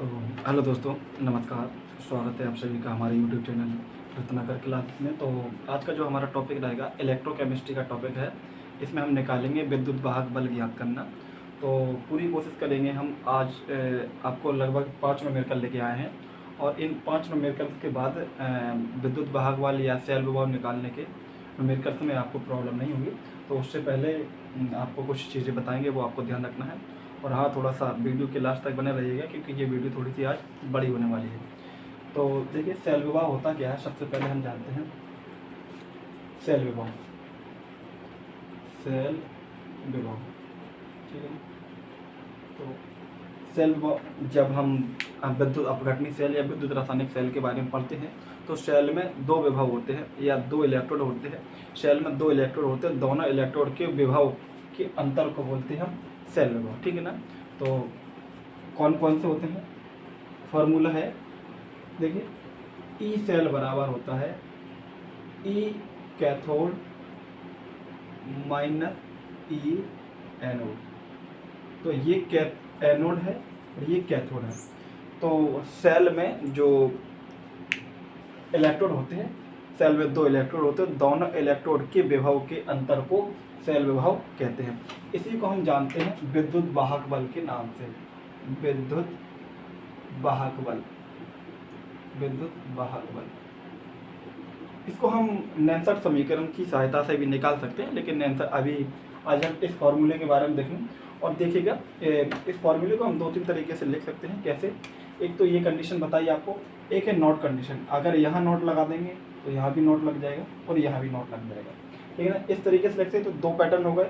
तो हेलो दोस्तों, नमस्कार। स्वागत है आप सभी का हमारे यूट्यूब चैनल रत्नाकर क्लास में। तो आज का जो हमारा टॉपिक रहेगा इलेक्ट्रोकेमिस्ट्री का टॉपिक है। इसमें हम निकालेंगे विद्युत वाहक बल ज्ञात करना। तो पूरी कोशिश करेंगे हम आज आपको लगभग 5 न्यूमेरिकल लेके आए हैं और इन 5 न्यूमेरिकल के बाद विद्युत वाहक बल या सेल विभव निकालने के न्यूमेरिकल्स में आपको प्रॉब्लम नहीं होगी। तो उससे पहले आपको कुछ चीज़ें बताएंगे, वो आपको ध्यान रखना है। और हाँ, थोड़ा सा वीडियो के लास्ट तक बने रहिएगा क्योंकि ये वीडियो थोड़ी सी आज बड़ी होने वाली है। तो देखिए, सेल विभव होता क्या है, सबसे पहले हम जानते हैं सेल विभव। सेल विभव, ठीक है। तो सेल विभव जब हम विद्युत अपघटनी सेल या विद्युत रासायनिक सेल के बारे में पढ़ते हैं तो सेल में दो विभव होते हैं या दो इलेक्ट्रोड होते हैं। सेल में दो इलेक्ट्रोड होते हैं, दोनों इलेक्ट्रोड के विभव के अंतर को बोलते हैं हम सेल विभव, ठीक है ना। तो कौन कौन से होते हैं, फॉर्मूला है, देखिए, ई सेल बराबर होता है ई कैथोड माइनस ई एनोड। तो ये एनोड है और ये कैथोड है। तो सेल में जो इलेक्ट्रोड होते हैं, सेल में दो इलेक्ट्रोड होते हैं, दोनों इलेक्ट्रोड के विभव के अंतर को सेल विभव कहते हैं। इसी को हम जानते हैं विद्युत वाहक बल के नाम से। विद्युत वाहक बल, विद्युत वाहक बल, इसको हम नेंसर समीकरण की सहायता से भी निकाल सकते हैं, लेकिन नेंसर अभी आज हम इस फॉर्मूले के बारे में देखेंगे। और देखिएगा, इस फॉर्मूले को हम 2-3 तरीके से लिख सकते हैं। कैसे? एक तो ये कंडीशन बताइए आपको, एक है नोट कंडीशन। अगर यहाँ नोट लगा देंगे तो यहाँ भी नोट लग जाएगा और यहाँ भी नोट लग जाएगा, ठीक है ना। इस तरीके से लिखते हैं तो दो पैटर्न हो गए।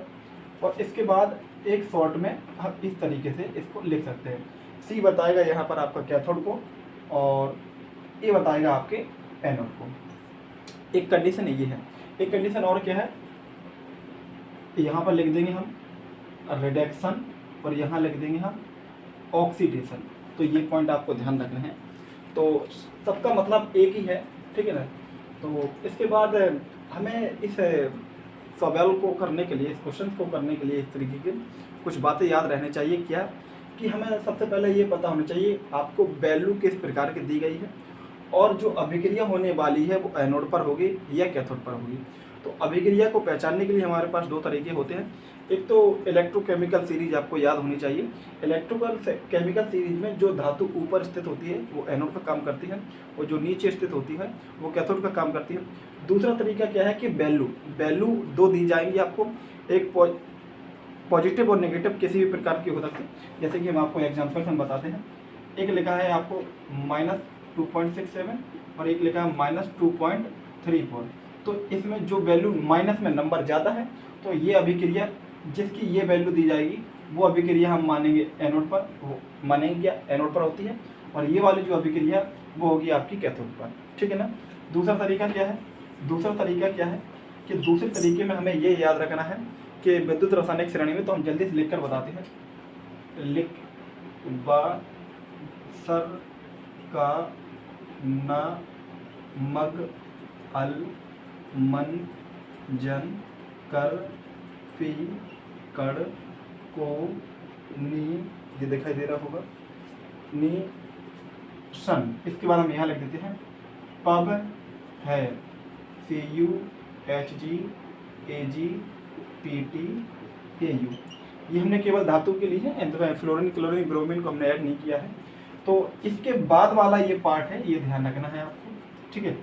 और इसके बाद एक शॉर्ट में हम इस तरीके से इसको लिख सकते हैं। सी बताएगा यहाँ पर आपका कैथोड को और ए बताएगा आपके एनोड को। एक कंडीशन ये है। एक कंडीशन और क्या है, यहाँ पर लिख देंगे हम रिडक्शन और यहाँ लिख देंगे हम ऑक्सीडेशन। तो ये पॉइंट आपको ध्यान रखना है। तो सबका मतलब एक ही है, ठीक है ना। तो इसके बाद हमें इस सवाल को करने के लिए, इस क्वेश्चन को करने के लिए इस तरीके की कुछ बातें याद रहनी चाहिए। क्या कि हमें सबसे पहले ये पता होना चाहिए आपको वैल्यू किस प्रकार की दी गई है और जो अभिक्रिया होने वाली है वो एनोड पर होगी या कैथोड पर होगी। तो अभिक्रिया को पहचानने के लिए हमारे पास दो तरीके होते हैं। एक तो इलेक्ट्रोकेमिकल सीरीज आपको याद होनी चाहिए। इलेक्ट्रोकेमिकल सीरीज में जो धातु ऊपर स्थित होती है वो एनोड पर काम करती है और जो नीचे स्थित होती है वो कैथोड का काम करती है। दूसरा तरीका क्या है कि वैल्यू दो दी जाएंगी आपको, एक पॉजिटिव और नेगेटिव किसी भी प्रकार की हो सकती है। जैसे कि हम आपको एग्जाम्पल हम बताते हैं। एक लिखा है आपको -2.67 और एक लिखा है -2.34। तो इसमें जो वैल्यू माइनस में नंबर ज़्यादा है तो ये अभिक्रिया जिसकी ये वैल्यू दी जाएगी वो अभिक्रिया हम मानेंगे एनोड पर, वो मानेंगे क्या एनोड पर होती है। और ये वाली जो अभिक्रिया वो होगी आपकी कैथोड पर, ठीक है ना। दूसरा तरीका क्या है, दूसरा तरीका क्या है कि दूसरे तरीके में हमें ये याद रखना है कि विद्युत रासायनिक श्रेणी में, तो हम जल्दी से लिख कर बताते हैं। लिख बा सर का न मग अल मन जन कर फी कड़ को नी, ये दिखाई दे रहा होगा, नी सन। इसके बाद हम यहाँ लिख देते हैं पब है CuHgAg PtAu। ये हमने केवल धातु के लिए है, फ्लोरीन क्लोरीन ब्रोमीन को हमने ऐड नहीं किया है। तो इसके बाद वाला ये पार्ट है, ये ध्यान रखना है आपको, ठीक है।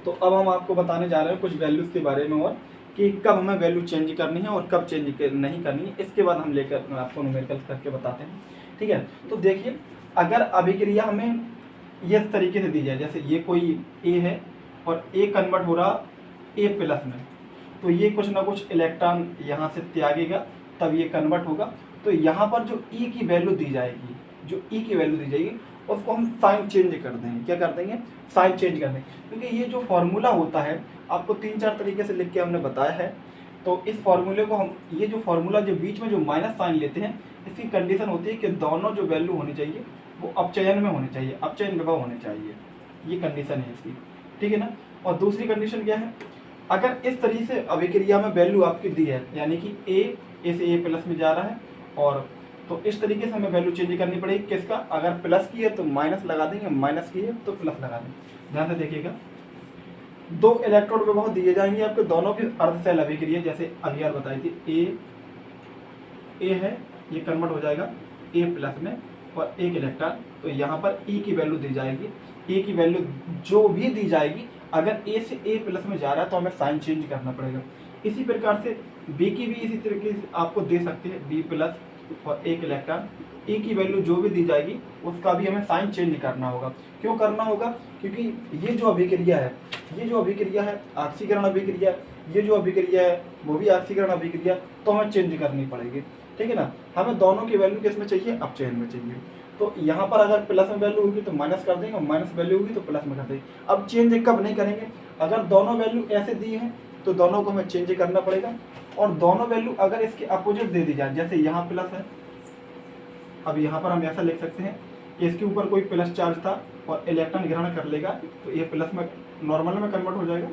तो अब हम आपको बताने जा रहे हैं कुछ वैल्यूज के बारे में और कि कब हमें वैल्यू चेंज करनी है और कब चेंज नहीं करनी है। इसके बाद हम लेकर आपको न्यूमेरिकल करके बताते हैं, ठीक है। तो देखिए, अगर अभिक्रिया हमें इस तरीके से दी जाए, जैसे ये कोई ए है और ए कन्वर्ट हो रहा ए प्लस में, तो ये कुछ ना कुछ इलेक्ट्रॉन यहाँ से त्यागेगा तब ये कन्वर्ट होगा। तो यहाँ पर जो ई की वैल्यू दी जाएगी, जो ई की वैल्यू दी जाएगी उसको हम साइन चेंज कर देंगे। क्या कर देंगे? साइन चेंज कर देंगे। क्योंकि ये जो फॉर्मूला होता है आपको 3-4 तरीके से लिख के हमने बताया है। तो इस फॉर्मूले को हम, ये जो फॉर्मूला जो बीच में जो माइनस साइन लेते हैं, इसकी कंडीशन होती है कि दोनों जो वैल्यू होनी चाहिए वो अपचयन में होनी चाहिए, अपचयन विभव होने चाहिए। ये कंडीशन है इसकी, ठीक है ना। और दूसरी कंडीशन क्या है, अगर इस तरीके से अभिक्रिया में वैल्यू आपकी दी है, यानी कि ए से ए प्लस में जा रहा है और तो इस तरीके से हमें वैल्यू चेंज करनी पड़ेगी किसका, अगर प्लस की है तो माइनस लगा देंगे, माइनस की है तो प्लस लगा देंगे। ध्यान से देखिएगा, दो इलेक्ट्रोड विभव दिए जाएंगे आपके, दोनों की अर्ध सेल अभिक्रिया जैसे अभी यार बताई थी, ए है, ये कन्वर्ट हो जाएगा ए प्लस में और एक इलेक्ट्रॉन, तो यहाँ पर ई की वैल्यू दी जाएगी, ए की वैल्यू जो भी दी जाएगी, अगर ए से ए प्लस में जा रहा है तो हमें साइन चेंज करना पड़ेगा। इसी प्रकार से बी की भी इसी तरीके से आपको दे सकते हैं, बी प्लस और एक इलेक्ट्रॉन, ई की वैल्यू जो भी दी जाएगी उसका भी हमें साइन चेंज करना होगा। क्यों करना होगा, क्योंकि ये जो अभिक्रिया है, ये जो अभिक्रिया है ऑक्सीकरण अभिक्रिया, ये जो अभिक्रिया है वो भी ऑक्सीकरण अभिक्रिया, तो हमें चेंज करनी पड़ेगी, ठीक है ना। हमें दोनों की वैल्यू किस में चाहिए, अपचयन में चाहिए। तो यहाँ पर अगर प्लस में वैल्यू होगी तो माइनस कर देंगे, और माइनस वैल्यू होगी तो प्लस में कर देंगे। अब चेंज कब नहीं करेंगे, अगर दोनों वैल्यू ऐसे दी है तो दोनों को हमें चेंज करना पड़ेगा, और दोनों वैल्यू अगर इसके अपोजिट दे दी जाए, जैसे यहाँ प्लस है, अब यहाँ पर हम ऐसा लिख सकते हैं कि इसके ऊपर कोई प्लस चार्ज था और इलेक्ट्रॉन ग्रहण कर लेगा तो ये प्लस में नॉर्मल में कन्वर्ट हो जाएगा,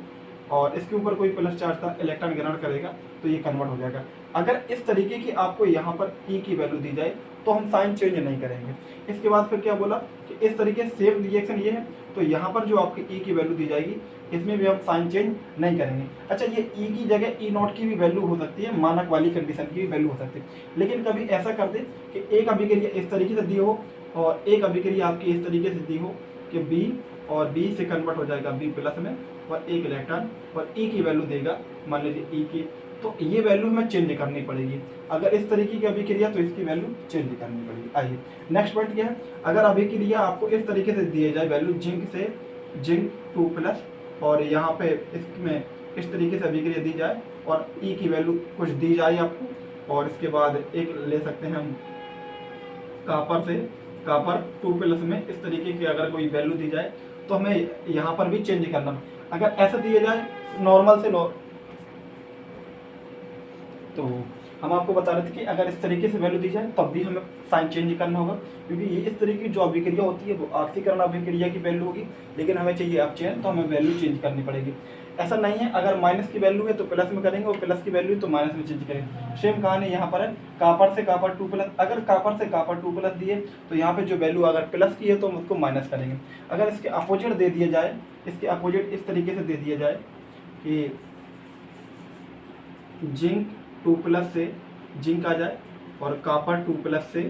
और इसके ऊपर कोई प्लस चार्ज था, इलेक्ट्रॉन ग्रहण करेगा तो ये कन्वर्ट हो जाएगा। अगर इस तरीके की आपको यहाँ पर ई की वैल्यू दी जाए तो हम साइन चेंज नहीं करेंगे। इसके बाद फिर क्या बोला कि इस तरीके से सेम रिएक्शन ये है, तो यहाँ पर जो आपकी ई की वैल्यू दी जाएगी इसमें भी हम साइन चेंज नहीं करेंगे। अच्छा, ये ई की जगह ई नॉट की भी वैल्यू हो सकती है, मानक वाली कंडीशन की भी वैल्यू हो सकती है, लेकिन कभी ऐसा कर दे कि एक अभिक्रिया इस तरीके से दी हो और एक अभिक्रिया आपकी इस तरीके से दी हो कि बी और बी से कन्वर्ट हो जाएगा बी प्लस में और एक इलेक्ट्रॉन, और ई की वैल्यू देगा मान लीजिए ई की, तो ये वैल्यू हमें चेंज करनी पड़ेगी। अगर इस तरीके की अभिक्रिया तो इसकी वैल्यू चेंज करनी पड़ेगी। आइए नेक्स्ट पॉइंट क्या है, अगर अभिक्रिया आपको इस तरीके से दिए जाए वैल्यू जिंक से जिंक 2+, और यहाँ पे इसमें इस तरीके से अभिक्रिया दी जाए और ई की वैल्यू कुछ दी जाए आपको, और इसके बाद एक ले सकते हैं हम कापर से, कापर 2+ में इस तरीके की अगर कोई वैल्यू दी जाए तो हमें यहाँ पर भी चेंज करना। अगर ऐसा दिया जाए नॉर्मल से तो हम आपको बता रहे थे कि अगर इस तरीके से वैल्यू दी जाए तब भी हमें साइन चेंज करना होगा, क्योंकि ये इस तरीके की जो अभिक्रिया होती है वो ऑक्सीकरण अभिक्रिया की वैल्यू होगी, लेकिन हमें चाहिए अपचयन, तो हमें वैल्यू चेंज करनी पड़ेगी। ऐसा नहीं है अगर माइनस की वैल्यू है तो प्लस में करेंगे, और प्लस की वैल्यू तो माइनस में चेंज करेंगे। सेम कहानी यहाँ पर है, कापर से कापर 2+, अगर कापर से कापर 2+ दिए तो यहाँ पे जो वैल्यू अगर प्लस की है तो हम उसको माइनस करेंगे। अगर इसके अपोजिट दे दिया जाए, इसके अपोजिट इस तरीके से दे दिया जाए कि जिंक 2+ से जिंक आ जाए और कापर 2+ से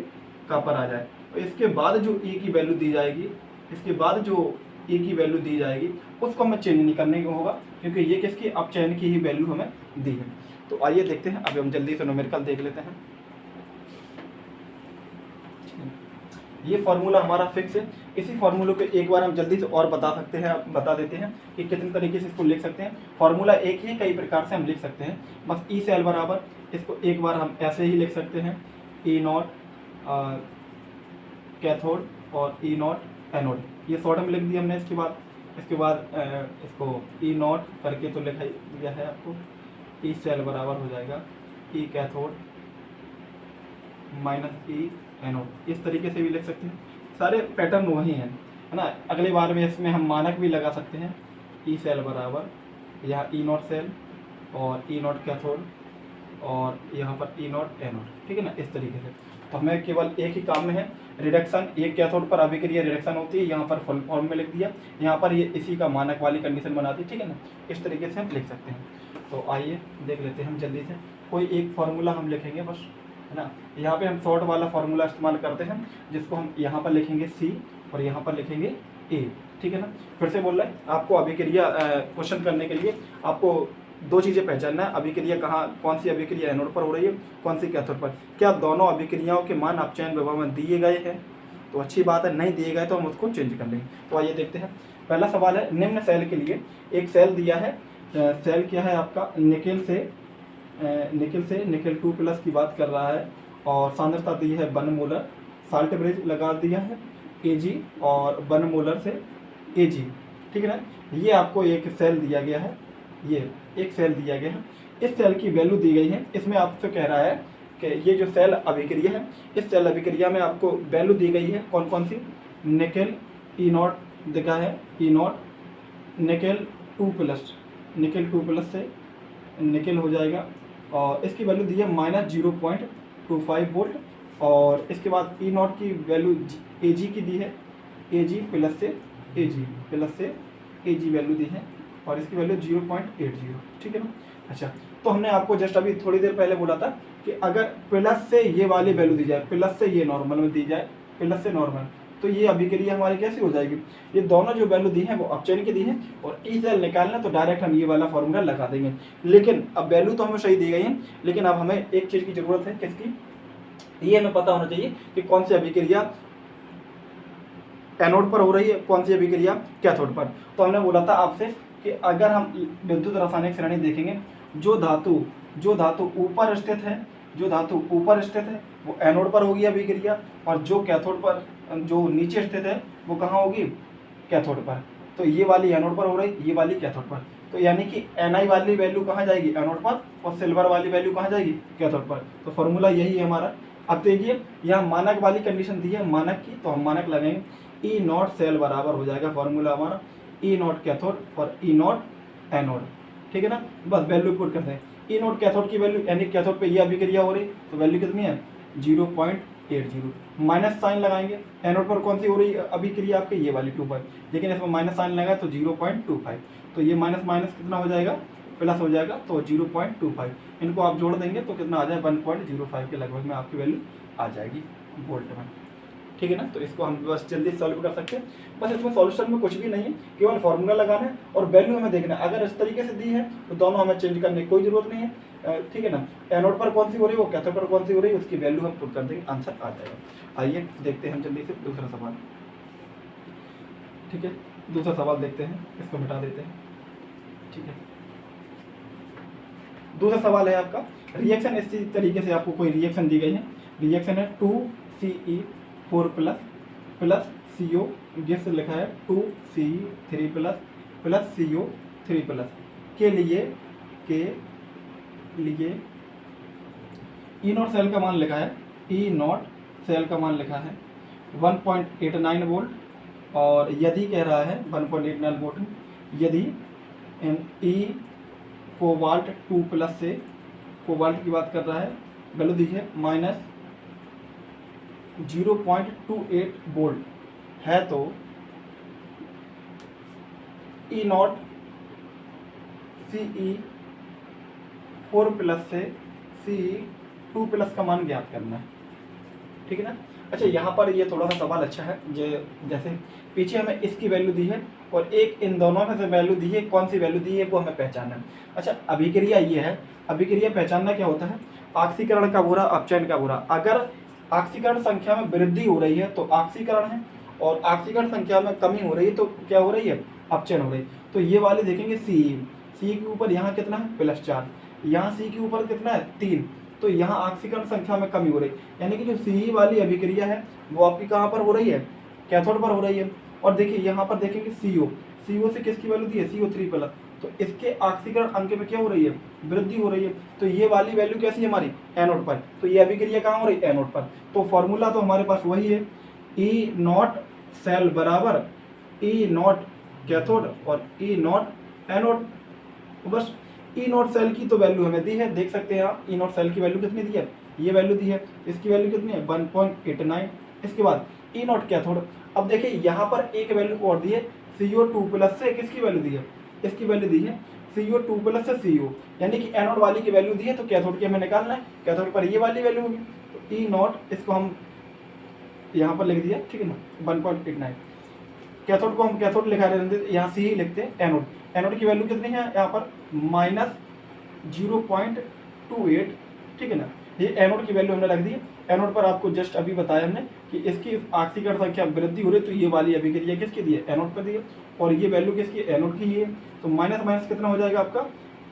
कापर आ जाए, तो इसके बाद जो ई की वैल्यू दी जाएगी, इसके बाद जो ई की वैल्यू दी जाएगी उसको हमें चेंज नहीं करने को होगा, क्योंकि ये किसकी अपचयन की ही वैल्यू हमें दी है। तो आइए देखते हैं, अभी हम जल्दी से न्यूमेरिकल देख लेते हैं। ये फार्मूला हमारा फिक्स है, इसी फार्मूले को एक बार हम जल्दी से और बता सकते हैं, बता देते हैं कि कितने तरीके से इसको लिख सकते हैं। फार्मूला एक ही, कई प्रकार से हम लिख सकते हैं, बस ई सेल बराबर, इसको एक बार हम ऐसे ही लिख सकते हैं, ई नॉट कैथोड और ई नॉट एनोड, ये शॉर्ट में लिख दिया हमने। इसके बाद इसको ई नॉट करके तो लिखा दिया है आपको, ई सेल बराबर हो जाएगा ई कैथोड माइनस ई एनोड, इस तरीके से भी लिख सकते हैं। सारे पैटर्न वही हैं, है ना। अगले बार में इसमें हम मानक भी लगा सकते हैं, ई सेल बराबर यहाँ ई नॉट सेल और ई नॉट कैथोड और यहाँ पर ई नॉट एनोड, ठीक है ना, इस तरीके से। तो हमें केवल एक ही काम में है, रिडक्शन, एक कैथोड पर अभिक्रिया रिडक्शन होती है, यहाँ पर फुल फॉर्म में लिख दिया, यहाँ पर ये इसी का मानक वाली कंडीशन बनाती है, ठीक है ना, इस तरीके से हम लिख सकते हैं। तो आइए देख लेते हैं हम जल्दी से, कोई एक फार्मूला हम लिखेंगे बस, है ना। यहाँ पे हम शॉर्ट वाला फार्मूला इस्तेमाल करते हैं, जिसको हम यहाँ पर लिखेंगे सी और यहाँ पर लिखेंगे ए, ठीक है ना। फिर से बोल रहा है आपको अभिक्रिया क्वेश्चन करने के लिए आपको दो चीज़ें पहचानना है, अभिक्रिया कहाँ, कौन सी अभिक्रिया एनोड पर हो रही है, कौन सी कैथोड पर। क्या दोनों अभिक्रियाओं के मान अपचयन विभव में दिए गए हैं, तो अच्छी बात है, नहीं दिए गए तो हम उसको चेंज कर लेंगे। तो आइए देखते हैं, पहला सवाल है, निम्न सेल के लिए एक सेल दिया है, सेल क्या है आपका, निकेल से निकेल 2+ की बात कर रहा है, और सांद्रता दी है 1 मोलर, साल्ट ब्रिज लगा दिया है Ag और 1 मोलर से Ag, ठीक है ना। ये आपको एक सेल दिया गया है, ये एक सेल दिया गया है, इस सेल की वैल्यू दी गई है। इसमें आपसे कह रहा है कि ये जो सेल अभिक्रिया है, इस सेल अभिक्रिया में आपको वैल्यू दी गई है, कौन कौन सी, निकेल ई नॉट दिखा है, ई नॉट निकेल 2+, निकेल 2+ से निकेल हो जाएगा, और इसकी वैल्यू दी है -0.25 वोल्ट, और इसके बाद ई नॉट की वैल्यू ए जी की दी है, ए जी प्लस से ए जी वैल्यू दी है और इसकी वैल्यू 0.80, ठीक है ना। अच्छा, तो हमने आपको जस्ट अभी थोड़ी देर पहले बोला था कि अगर प्लस से ये वाली वैल्यू दी जाए, प्लस से ये नॉर्मल में दी जाए, प्लस से नॉर्मल, तो ये अभिक्रिया हमारी कैसी हो जाएगी, ये दोनों जो वैल्यू दी है वो अपचयन की दी है और ई सेल निकालना तो डायरेक्ट हम ये वाला फॉर्मूला लगा देंगे। लेकिन अब वैल्यू तो हमें सही दी गई है, लेकिन अब हमें एक चीज़ की जरूरत है, किसकी, ये हमें पता होना चाहिए कि कौन सी अभिक्रिया एनोड पर हो रही है, कौन सी अभिक्रिया कैथोड पर। तो हमने बोला था आपसे कि अगर हम विद्युत रासायनिक श्रेणी देखेंगे, जो धातु ऊपर स्थित है, वो एनोड पर होगी अभिक्रिया, और जो कैथोड पर, जो नीचे स्थित है वो कहाँ होगी, कैथोड पर। तो ये वाली एनोड पर हो रही, ये वाली कैथोड पर। तो यानी कि Ni वाली वैल्यू कहाँ जाएगी, एनोड पर, और सिल्वर वाली वैल्यू कहाँ जाएगी, कैथोड पर। तो फॉर्मूला यही है हमारा। अब देखिए यहाँ मानक वाली कंडीशन दी है, मानक की, तो हम मानक लगेंगे, ई नॉट सेल बराबर हो जाएगा फॉर्मूला हमारा ई नॉट कैथोड और ई नॉट एनोड, ठीक है ना। बस वैल्यू पुट करते हैं, ई नॉट कैथोड की वैल्यू, यानी कैथोड पे ये अभिक्रिया हो रही, तो वैल्यू कितनी है 0.80, माइनस साइन लगाएंगे, एनोड पर कौन सी हो रही है अभिक्रिया आपके, ये वाली 2 लेकिन इसमें माइनस साइन लगाए तो 0.25, तो ये माइनस माइनस कितना हो जाएगा, प्लस हो जाएगा, तो 0.25, इनको आप जोड़ देंगे तो कितना आ जाए 1.05 के लगभग में आपकी वैल्यू आ जाएगी वोल्ट में, ठीक है ना। तो इसको हम बस जल्दी सॉल्व कर सकते हैं। बस इसमें सॉल्यूशन में कुछ भी नहीं है, केवल फॉर्मूला लगाना है और वैल्यू हमें देखना है। अगर इस तरीके से दी है तो दोनों हमें चेंज करने की कोई जरूरत नहीं है, ठीक है ना। एनोड पर कौन सी हो रही है, वो कैथोड पर कौन सी हो रही है, उसकी वैल्यू हम पुट कर देंगे, आंसर आ जाएगा। आइए देखते हैं हम जल्दी से दूसरा सवाल, ठीक है। दूसरा सवाल देखते हैं, इसको मिटा देते हैं, ठीक है। दूसरा सवाल है आपका, रिएक्शन इसी तरीके से आपको कोई रिएक्शन दी गई है, रिएक्शन है 2Ce4 प्लस CO, गैस लिखा है 2Ce3 प्लस CO3 के लिए ई नॉट सेल का मान लिखा है, ई नॉट सेल का मान लिखा है 1.89 वोल्ट, और यदि कह रहा है 1.89 वोल्ट, यदि ई कोबाल्ट 2 प्लस से, कोबाल्ट की बात कर रहा है, वैल्यू दी है माइनस 0.28 वोल्ट है, तो ई नॉट Ce4 प्लस से Ce2 प्लस का मान ज्ञात करना है, ठीक है ना। अच्छा, यहाँ पर ये थोड़ा सा सवाल अच्छा है, जैसे पीछे हमें इसकी वैल्यू दी है और एक इन दोनों में से वैल्यू दी है, कौन सी वैल्यू दी है वो हमें पहचानना है। अच्छा, अभिक्रिया ये है, अभिक्रिया पहचानना क्या होता है, ऑक्सीकरण का बुरा, अपचयन का बुरा। अगर ऑक्सीकरण संख्या में वृद्धि हो रही है तो ऑक्सीकरण है, और ऑक्सीकरण संख्या में कमी हो रही है तो क्या हो रही है, अपचयन हो रही है। तो ये वाली देखेंगे सी के ऊपर यहाँ कितना है +4, यहाँ सी के ऊपर कितना है 3, तो यहाँ ऑक्सीकरण संख्या में कमी हो रही है, यानी कि जो सी वाली अभिक्रिया है वो आपकी कहाँ पर हो रही है, कैथोड पर हो रही है। और देखिए यहाँ पर देखेंगे CO से किसकी वैल्यू दी है, CO3 प्लस, तो इसके ऑक्सीकरण अंक में क्या हो रही है, वृद्धि हो रही है। तो ये वाली वैल्यू कैसी है हमारी, एनोड पर, तो ये अभिक्रिया कहाँ हो रही है, एनोड पर। तो फॉर्मूला तो हमारे पास वही है, ई नॉट सेल बराबर ई नॉट कैथोड और ई नॉट एनोड। तो बस ई नॉट सेल की तो वैल्यू हमें दी है, देख सकते हैं आप, ई नॉट सेल की वैल्यू कितनी दी है, ये वैल्यू दी है, इसकी वैल्यू कितनी है 1.89। इसके बाद ई नॉट कैथोड, अब देखिए यहाँ पर एक वैल्यू और दी है, CO2 प्लस से किसकी वैल्यू दी है, इसकी वैल्यू दी है CO2 प्लस से CO, यानी कि एनोड वाली की वैल्यू दी है, तो कैथोड की हमें निकालना है, कैथोड पर ये वाली वैल्यू होगी, तो ई नॉट, इसको हम यहाँ पर लिख दिया, ठीक है ना, 1.89। कैथोड को हम कैथोड लिखा रहे हैं, यहाँ सी ही लिखते हैं, एनोड, एनोड की वैल्यू कितनी है यहाँ पर -0.28, ठीक है ना। ये एनोड की वैल्यू हमने रख दी है। एनोड पर आपको जस्ट अभी बताया हमने कि इसकी ऑक्सीकरण संख्या वृद्धि हो रही है, तो ये वाली अभिक्रिया किसकी दी है, एनोड पर दी है, और ये वैल्यू किसकी, एनोड की ही है। तो माइनस माइनस कितना हो जाएगा आपका,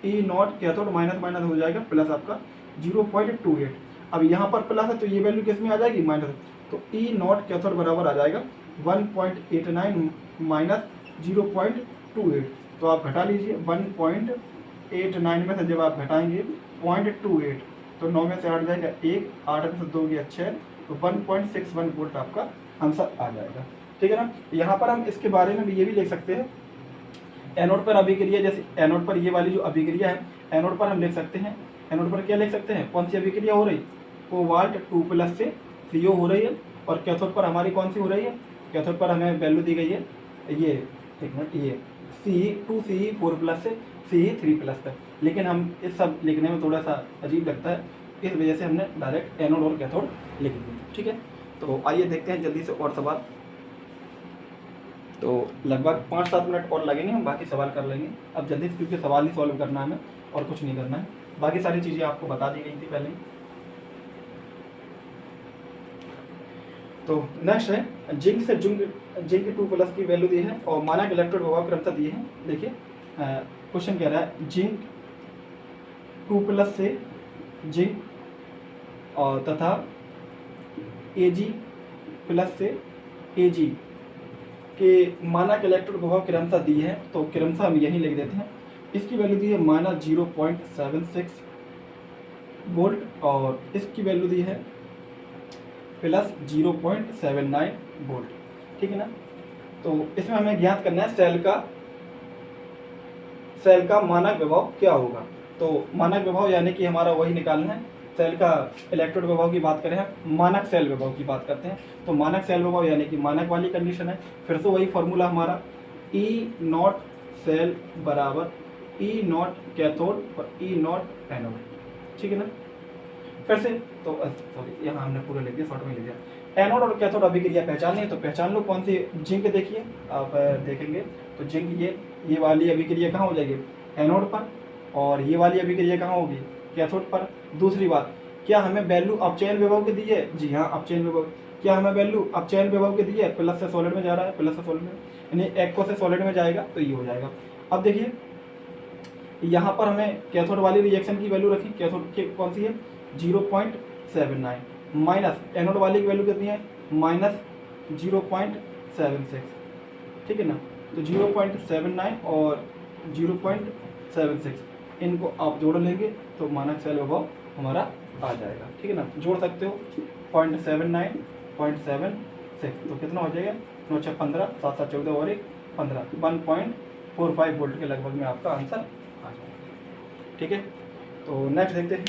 ई नॉट कैथोड माइनस माइनस हो जाएगा प्लस आपका 0.28। अब यहाँ पर प्लस है तो ये वैल्यू किस में आ जाएगी, माइनस, तो ई नॉट कैथोड बराबर आ जाएगा 1.89 माइनस 0.28। तो आप घटा लीजिए, 1.89 में से जब आप घटाएंगे 0.28, तो 9 में से 8 जाएगा 1, 8 में से 2 गया 6, तो 1.61 वोल्ट आपका आंसर आ जाएगा, ठीक है ना। यहाँ पर हम इसके बारे में भी ये भी लिख सकते हैं, एनोड पर अभिक्रिया, जैसे एनोड पर ये वाली जो अभिक्रिया है, एनोड पर हम लिख सकते हैं, एनोड पर क्या लिख सकते हैं, कौन सी अभिक्रिया हो रही, कोबाल्ट 2 प्लस से CO हो रही है और कैथोड पर हमारी कौन सी हो रही है, कैथोड पर हमें वैल्यू दी गई है ये, एक मिनट, ये Ce2Ce4+ से Ce3+ तक। लेकिन हम इस सब लिखने में थोड़ा सा अजीब लगता है, इस वजह से हमने डायरेक्ट एनोड और कैथोड लिख दिया। ठीक है, तो आइए देखते हैं जल्दी से और सवाल। तो लगभग 5-7 मिनट और लगेंगे, हम बाकी सवाल कर लेंगे अब जल्दी से, क्योंकि सवाल ही सॉल्व करना है हमें और कुछ नहीं करना है। बाकी सारी चीज़ें आपको बता दी गई थी पहले ही। तो नेक्स्ट है जिंक से जिंक 2+ की वैल्यू दी है और मानक इलेक्ट्रोड प्रभाव क्रमशः दिए हैं। देखिए क्वेश्चन कह रहा है जिंक 2+ से जिंक और तथा Ag+ से Ag के मानक इलेक्ट्रोड प्रभाव क्रमशः दी है। तो क्रमशः हम यही लिख देते हैं। इसकी वैल्यू दी है -0.76 वोल्ट और इसकी वैल्यू दी है +0.79 वोल्ट। ठीक है ना, तो इसमें हमें ज्ञात करना है सेल का मानक विभव क्या होगा। तो मानक विभव यानी कि हमारा वही निकालना है, सेल का इलेक्ट्रोड विभव की बात करें, मानक सेल विभव की बात करते हैं। तो मानक सेल विभव यानी कि मानक वाली कंडीशन है, फिर से वही फॉर्मूला हमारा E0 सेल बराबर E0 कैथोड और E0 एनोड। ठीक है ना, फिर से तो सॉरी यहाँ हमने पूरा लिख दिया, शॉर्ट में लिख दिया। एनोड और कैथोड अभिक्रिया पहचाननी है, तो पहचान लो कौन सी। जिंक देखिए आप देखेंगे तो जिंक ये वाली अभिक्रिया कहाँ हो जाएगी, एनोड पर, और ये वाली अभिक्रिया कहाँ होगी, कैथोड पर। दूसरी बात, क्या हमें वैल्यू अपचयन विभव की दी है, जी हाँ अपचयन विभव। क्या हमें वैल्यू अपचयन विभव की दी है, प्लस से सॉलिड में जा रहा है, प्लस से सॉलिड में, यानी एक्वा से सॉलिड में जाएगा तो ये हो जाएगा। अब देखिए यहाँ पर हमें कैथोड वाली रिएक्शन की वैल्यू रखी, कैथोड की कौन सी है 0.79, माइनस एनोड वाली की वैल्यू कितनी है -0.76। ठीक है ना, तो 0.79 और 0.76 इनको आप जोड़ लेंगे तो मानक सेल विभव हमारा आ जाएगा। ठीक है ना, जोड़ सकते हो 0.79 0.76, तो कितना हो जाएगा 9 6 15 7 7 14 और 1 15, 1.45 वोल्ट के लगभग में आपका आंसर आ जाएगा। ठीक है, तो नेक्स्ट देखते हैं।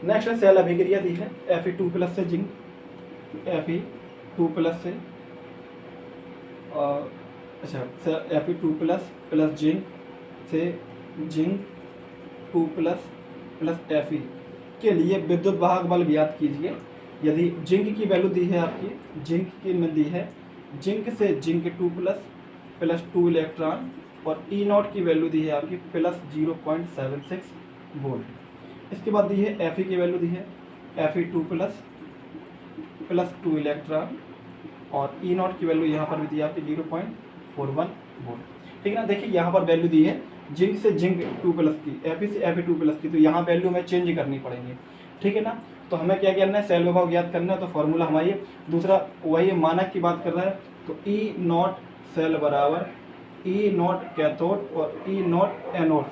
नेक्स्ट है सेल अभिक्रिया दी है Fe2+ से जिंक, Fe2+ से Fe2+ जिंक से जिंक 2+ Fe के लिए विद्युत वाहक बल ज्ञात कीजिए। यदि जिंक की वैल्यू दी है आपकी, जिंक की में दी है जिंक से जिंक 2+ 2 इलेक्ट्रॉन और E0 की वैल्यू दी है आपकी +0.76 वोल्ट। इसके बाद दी है Fe की वैल्यू दी है Fe2+ 2 इलेक्ट्रॉन और E0 की वैल्यू यहाँ पर भी दी है आपकी 0.41 वोल्ट। ठीक है ना, देखिए यहाँ पर वैल्यू दी है जिंक से जिंक 2+ की, Fe से Fe2+ की, तो यहाँ वैल्यू हमें चेंज करनी पड़ेंगी। ठीक है ना, तो हमें क्या करना है, सेल विभव ज्ञात करना है, तो फॉर्मूला हमारी दूसरा वही मानक की बात कर रहा है, तो E0 सेल बराबर E0 कैथोड और E0 एनोड।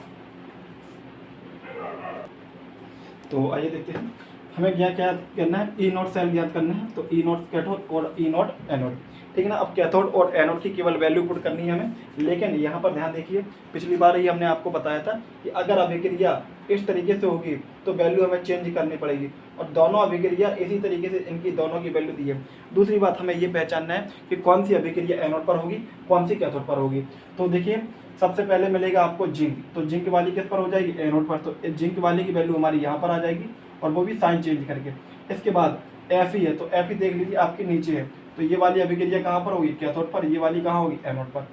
तो आइए देखते हैं हमें क्या क्या करना है, E0 सेल ज्ञात करना है, तो E0 कैथोड और E0 एनोड। ठीक है ना, अब कैथोड और एनोड की केवल वैल्यू पुट करनी है हमें, लेकिन यहाँ पर ध्यान देखिए, पिछली बार ही हमने आपको बताया था कि अगर अभिक्रिया इस तरीके से होगी तो वैल्यू हमें चेंज करनी पड़ेगी, और दोनों अभिक्रिया इसी तरीके से इनकी दोनों की वैल्यू दी है। दूसरी बात, हमें ये पहचानना है कि कौन सी अभिक्रिया एनोड पर होगी, कौन सी कैथोड पर होगी। तो देखिए सबसे पहले मिलेगा आपको जिंक, तो जिंक वाली किस पर हो जाएगी, एनोड पर, तो जिंक वाली की वैल्यू हमारी यहाँ पर आ जाएगी, और वो भी साइन चेंज करके। इसके बाद Fe है, तो Fe देख लीजिए आपके नीचे है, तो ये वाली अभिक्रिया कहाँ पर होगी, कैथोड पर, ये वाली कहाँ होगी, एनोड पर।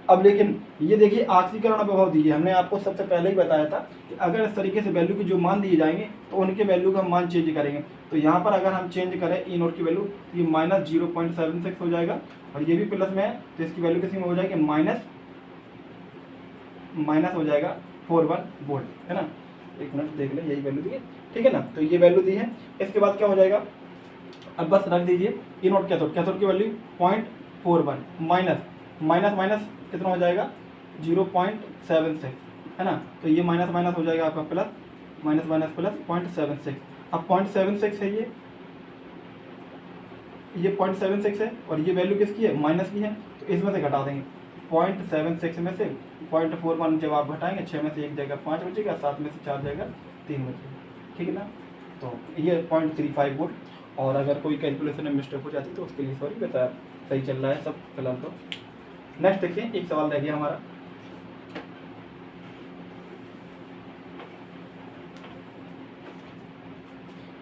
अब लेकिन ये देखिए ऑक्सीकरण विभव दी है, हमने आपको सबसे पहले ही बताया था कि अगर इस तरीके से वैल्यू की जो मान दिए जाएंगे तो उनके वैल्यू का हम मान चेंज करेंगे। तो यहाँ पर अगर हम चेंज करें E0 की वैल्यू, ये -0.76 हो जाएगा, और ये भी प्लस में है, तो इसकी वैल्यू किसी में हो जाएगी माइनस हो जाएगा 41 वोल्ट, है ना। एक मिनट देख ले, यही वैल्यू दी है, ठीक है ना, तो ये वैल्यू दी है। इसके बाद क्या हो जाएगा, अब बस रख दीजिए E0 कैथोड की वैल्यू 0.41 माइनस कितना हो जाएगा 0.76, है ना, तो ये माइनस हो जाएगा आपका प्लस, माइनस प्लस 0.76। अब 0.76 है ये 0.76 है, और ये वैल्यू किसकी है, माइनस की है, तो इसमें से घटा देंगे, 0.76 में से 0.41 जब आप घटाएंगे, 6 में से 1 जाएगा 5 बचेगा, 7 में से 4 जाएगा 3 बचेगा, ठीक है ना। तो ये 0.35 वोल्ट। और अगर कोई कैलकुलेशन में मिस्टेक हो जाती तो उसके लिए सॉरी, बता सही चल रहा है सब फिलहाल। तो नेक्स्ट देखते हैं, एक सवाल रह गया हमारा।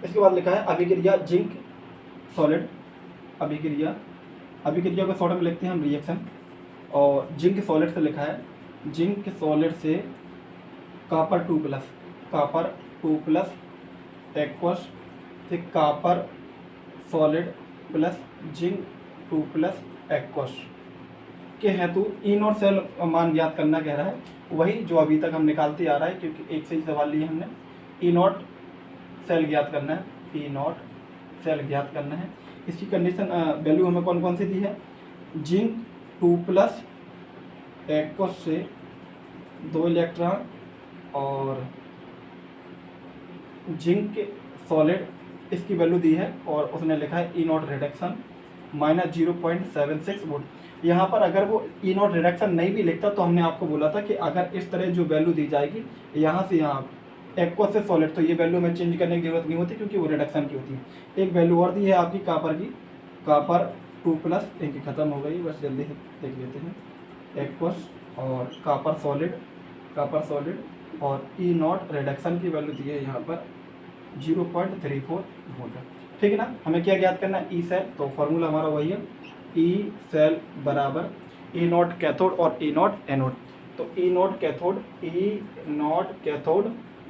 इसके बाद लिखा है अभिक्रिया जिंक सॉलिड, अभिक्रिया को शॉर्ट में लिखते हैं हम रिएक्शन, और जिंक सॉलिड से लिखा है, जिंक सॉलिड से कॉपर 2 प्लस एक्वस से copper solid plus zinc 2 plus aqueous के हेतु ई नॉट सेल मान ज्ञात करना कह रहा है, वही जो अभी तक हम निकालते आ रहा है, क्योंकि एक से ही सवाल लिए हमने। ई नॉट सेल ज्ञात करना है, ई नॉट सेल ज्ञात करना है। इसकी कंडीशन वैल्यू हमें कौन कौन सी दी है, जिंक 2 प्लस एक्वस से 2 इलेक्ट्रॉन और जिंक सॉलिड, इसकी वैल्यू दी है, और उसने लिखा है ई नॉट रिडक्शन -0.76 वोल्ट। यहाँ पर अगर वो ई नॉट रिडक्शन नहीं भी लिखता तो हमने आपको बोला था कि अगर इस तरह जो वैल्यू दी जाएगी यहाँ से यहाँ एक्वस से सॉलिड, तो ये वैल्यू में चेंज करने की जरूरत नहीं होती, क्योंकि वो रिडक्शन की होती है। एक वैल्यू और दी है आपकी कॉपर की, कॉपर 2 प्लस, इनकी खत्म हो गई, बस जल्दी से देख लेते हैं, एक्वस और कॉपर सॉलिड और ई नॉट रिडक्शन की वैल्यू दी है यहाँ पर 0.34 वोल्ट, ठीक है ना। हमें क्या ज्ञात करना है, ई सेल, तो फॉर्मूला हमारा वही है, ई सेल बराबर ई नॉट कैथोड और ई नॉट एनोड। तो ई नॉट कैथोड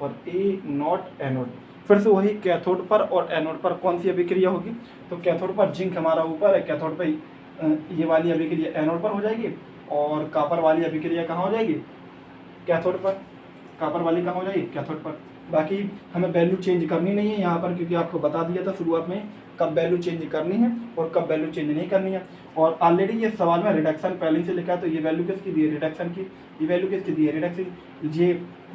और ई नॉट एनोड, फिर से वही कैथोड पर और एनोड पर कौन सी अभिक्रिया होगी, तो कैथोड पर जिंक हमारा ऊपर है, कैथोड पर ये वाली अभिक्रिया एनोड पर हो जाएगी, और कॉपर वाली अभिक्रिया कहाँ हो जाएगी, कैथोड पर, कॉपर वाली कहाँ हो जाएगी, कैथोड पर। बाकी हमें वैल्यू चेंज करनी नहीं है यहाँ पर, क्योंकि आपको बता दिया था शुरुआत में कब वैल्यू चेंज करनी है और कब वैल्यू चेंज नहीं करनी है। और ऑलरेडी ये सवाल में रिडक्शन पहले से लिखा है, तो ये वैल्यू किसकी दी है, रिडक्शन की, ये वैल्यू किसकी दी है, रिडक्शन।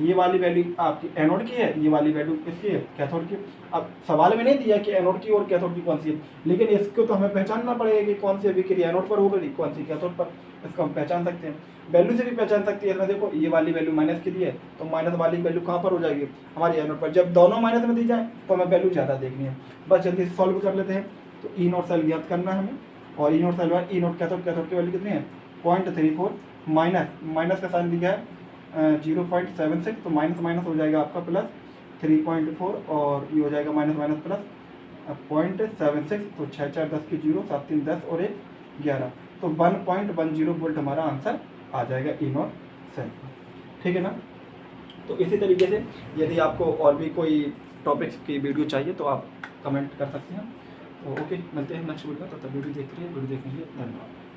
ये वाली वैल्यू आपकी एनोड की है, ये वाली वैल्यू किसकी है, कैथोड की। अब सवाल में नहीं दिया कि एनोड की और कैथोड की कौन सी है, लेकिन इसको तो हमें पहचानना पड़ेगा कि कौन सी अभिक्रिया एनोड पर होगी, कौन सी कैथोड पर। इसको हम पहचान सकते हैं, वैल्यू से भी पहचान सकते हैं। इसमें देखो ये वाली वैल्यू माइनस की दी है, तो माइनस वाली वैल्यू कहाँ पर हो जाएगी, हमारी एनोड पर। जब दोनों माइनस में दी जाए तो हमें वैल्यू ज़्यादा देखनी है। बस जल्दी से सॉल्व कर लेते हैं। तो ई नॉट सेल ज्ञात करना है हमें, और E naught cell bar E naught cathode की वैल्यू कितनी है 0.34, माइनस का साइन दिया है 0.76, तो माइनस माइनस हो जाएगा आपका प्लस 3.4, और ये हो जाएगा माइनस माइनस प्लस 0.76, तो 6 4 10 की 0, 7 3 10 और 1 11, तो 1.10 वोल्ट हमारा आंसर आ जाएगा ई नॉट सेल, ठीक है ना। तो इसी तरीके से यदि आपको और भी कोई टॉपिक्स की वीडियो चाहिए तो आप कमेंट कर सकते हैं। तो ओके, मिलते हैं नेक्स्ट वीडियो में, तब तक वीडियो देखते रहिए, वीडियो देखने के लिए धन्यवाद।